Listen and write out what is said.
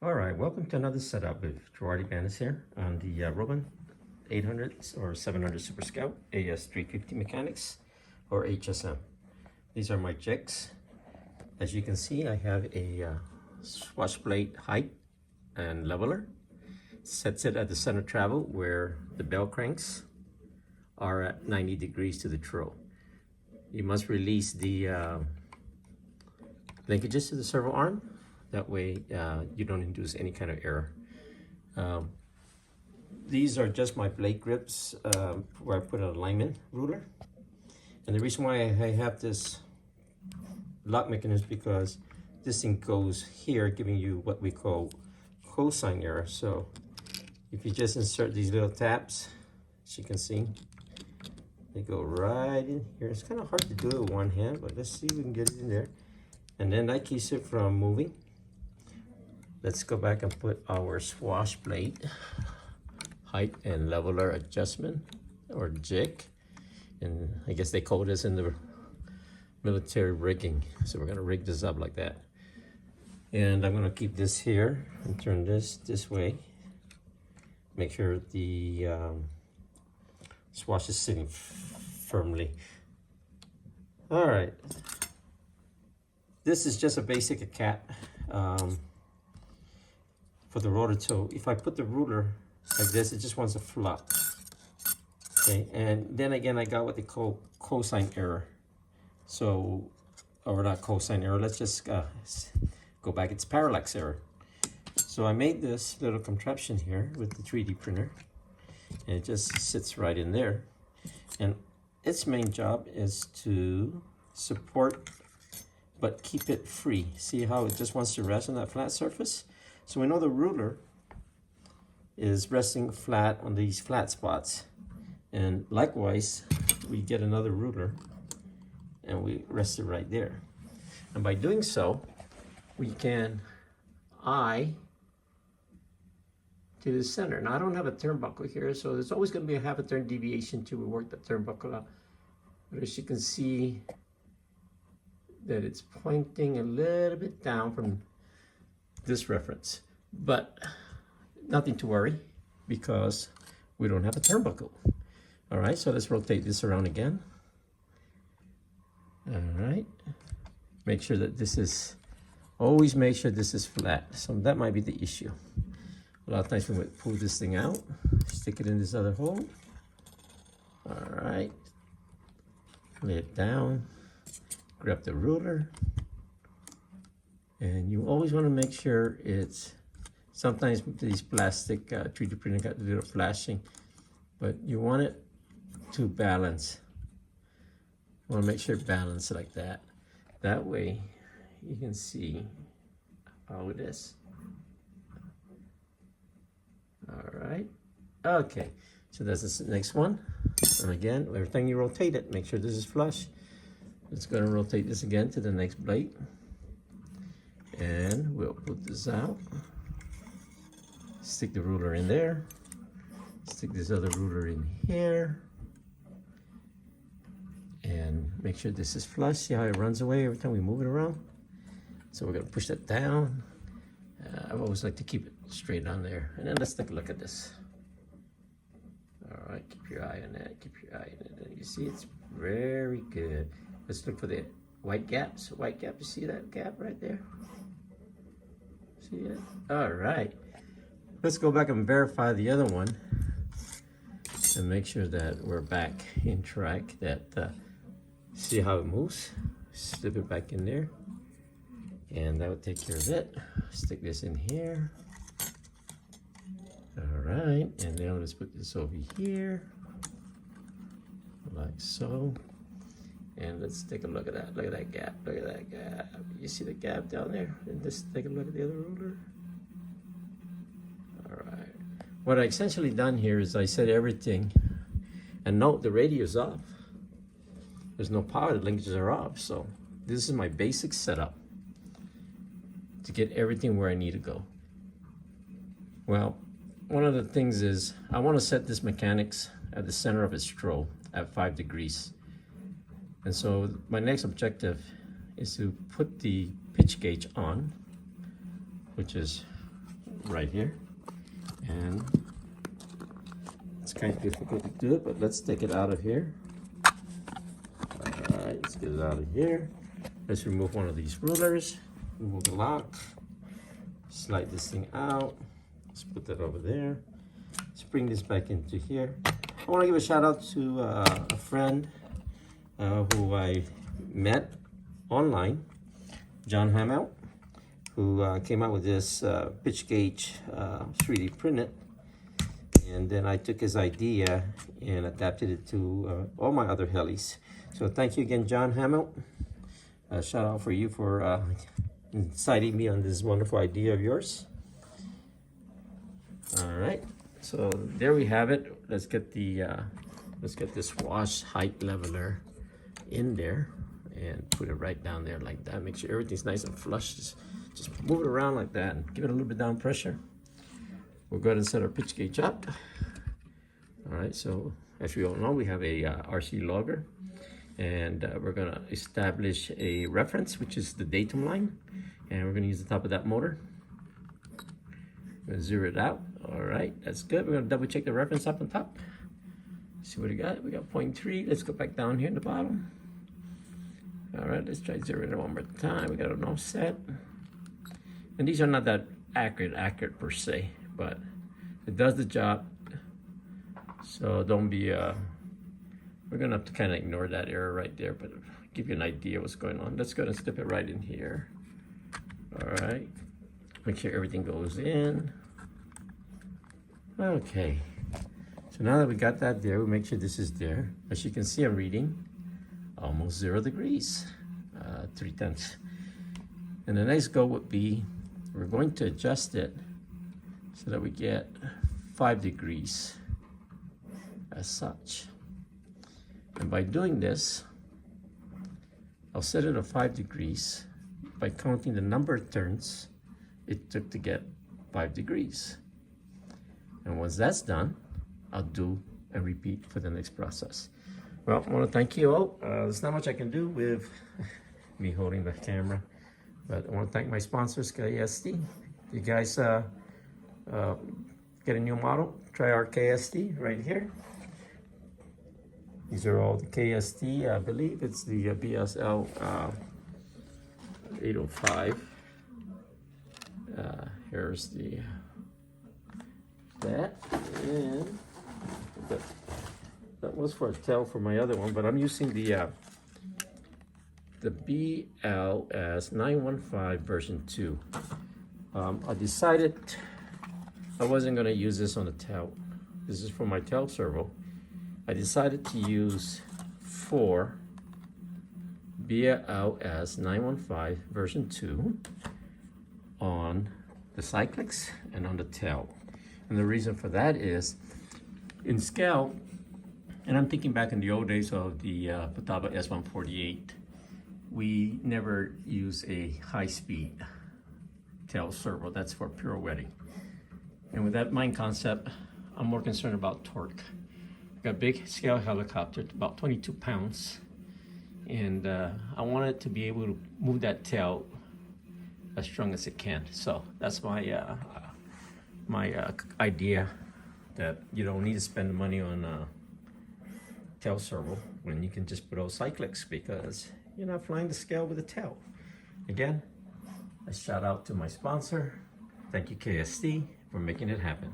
All right, welcome to another setup with Gerardi Banis here on the Roban 800 or 700 Super Scout AS350 Mechanics or HSM. These are my jigs. As you can see, I have a Swashplate height and leveler. Sets it at the center travel where the bell cranks are at 90 degrees to the throw. You must release the linkages to the servo arm. That way you don't induce any kind of error. These are just my blade grips where I put an alignment ruler. And the reason why I have this lock mechanism is because this thing goes here, giving you what we call cosine error. So if you just insert these little tabs, as you can see, they go right in here. It's kind of hard to do it with one hand, but let's see if we can get it in there. And then that keeps it from moving. Let's go back and put our Swashplate height and leveler adjustment or jig. And I guess they call this in the military rigging. So we're gonna rig this up like that. And I'm gonna keep this here and turn this way. Make sure the swash is sitting firmly. All right. This is just a basic cap. For the rotor toe, if I put the ruler like this, it just wants to flop. Okay, and then again, I got what they call cosine error. So, or not cosine error, let's just go back, it's parallax error. So I made this little contraption here with the 3D printer, and it just sits right in there. And its main job is to support, but keep it free. See how it just wants to rest on that flat surface? So we know the ruler is resting flat on these flat spots. And likewise, we get another ruler and we rest it right there. And by doing so, we can eye to the center. Now I don't have a turnbuckle here, so there's always going to be a half a turn deviation till we work the turnbuckle out. But as you can see that it's pointing a little bit down from this reference, but nothing to worry because we don't have a turnbuckle. All right, so let's rotate this around again. All right, make sure that this is, always make sure this is flat. So that might be the issue. A lot of times we would pull this thing out, stick it in this other hole. All right, lay it down, grab the ruler. And you always want to make sure it's, sometimes these plastic 3D printer got a little flashing, but you want it to balance. You want to make sure it balances like that. That way you can see how it is. All right. Okay. So that's the next one. And again, every time you rotate it, make sure this is flush. Let's go and rotate this again to the next blade. And we'll put this out, stick the ruler in there, stick this other ruler in here, and make sure this is flush. See how it runs away every time we move it around? So we're gonna push that down. I always like to keep it straight on there. And then let's take a look at this. All right, keep your eye on that, keep your eye on it. And you see it's very good. Let's look for the white gaps. White gap, you see that gap right there? See it? All right. Let's go back and verify the other one and make sure that we're back in track. That see how it moves? Slip it back in there. And that would take care of it. Stick this in here. All right. And then let's put this over here. Like so. And let's take a look at that. Look at that gap. Look at that gap. You see the gap down there? And just take a look at the other ruler. All right. What I essentially done here is I set everything. And note the radio is off. There's no power. The linkages are off. So this is my basic setup to get everything where I need to go. Well, one of the things is I want to set this mechanics at the center of its stroke at 5 degrees. And so my next objective is to put the pitch gauge on, which is right here. And it's kind of difficult to do it, but let's take it out of here. All right, let's get it out of here. Let's remove one of these rulers, remove the lock, slide this thing out. Let's put that over there. Let's bring this back into here. I want to give a shout out to a friend who I met online, John Hamill, who came out with this pitch gauge 3D printed. And then I took his idea and adapted it to all my other helis. So thank you again, John Hamill. Shout out for you for inciting me on this wonderful idea of yours. All right, so there we have it. Let's get this wash height leveler in there and put it right down there like that. Make sure everything's nice and flush. Just move it around like that and give it a little bit down pressure. We'll go ahead and set our pitch gauge up. All right, so as we all know, we have a RC logger, and we're gonna establish a reference, which is the datum line, and we're gonna use the top of that motor. We're gonna zero it out. All right, that's good. We're gonna double check the reference up on top. See what we got. We got 0.3. Let's go back down here in the bottom. All right, let's try zeroing it one more time. We got an offset, and these are not that accurate per se, but it does the job. So don't be we're gonna have to kind of ignore that error right there, but give you an idea what's going on. Let's go and slip it right in here. All right, make sure everything goes in. Okay, so now that we got that there, we make sure this is there. As you can see, I'm reading almost 0 degrees, 3/10. And the next goal would be, we're going to adjust it so that we get 5 degrees as such. And by doing this, I'll set it at 5 degrees by counting the number of turns it took to get 5 degrees. And once that's done, I'll do and repeat for the next process. Well, I want to thank you all. There's not much I can do with me holding the camera, but I want to thank my sponsors, KST. You guys get a new model, try our KST right here. These are all the KST. I believe it's the BSL 805. Here's that, and that was for a tail for my other one, but I'm using the BLS 915 version 2. I decided I wasn't going to use this on the tail. This is for my tail servo. I decided to use 4 BLS 915 version 2 on the cyclics and on the tail. And the reason for that is, in scale, and I'm thinking back in the old days of the Futaba S148, we never use a high-speed tail servo. That's for pirouetting. And with that mind concept, I'm more concerned about torque. I've got a big scale helicopter, about 22 pounds, and I want it to be able to move that tail as strong as it can. So that's my idea, that you don't need to spend the money on tail servo when you can just put out cyclics, because you're not flying the scale with a tail. Again, a shout out to my sponsor. Thank you, KST, for making it happen.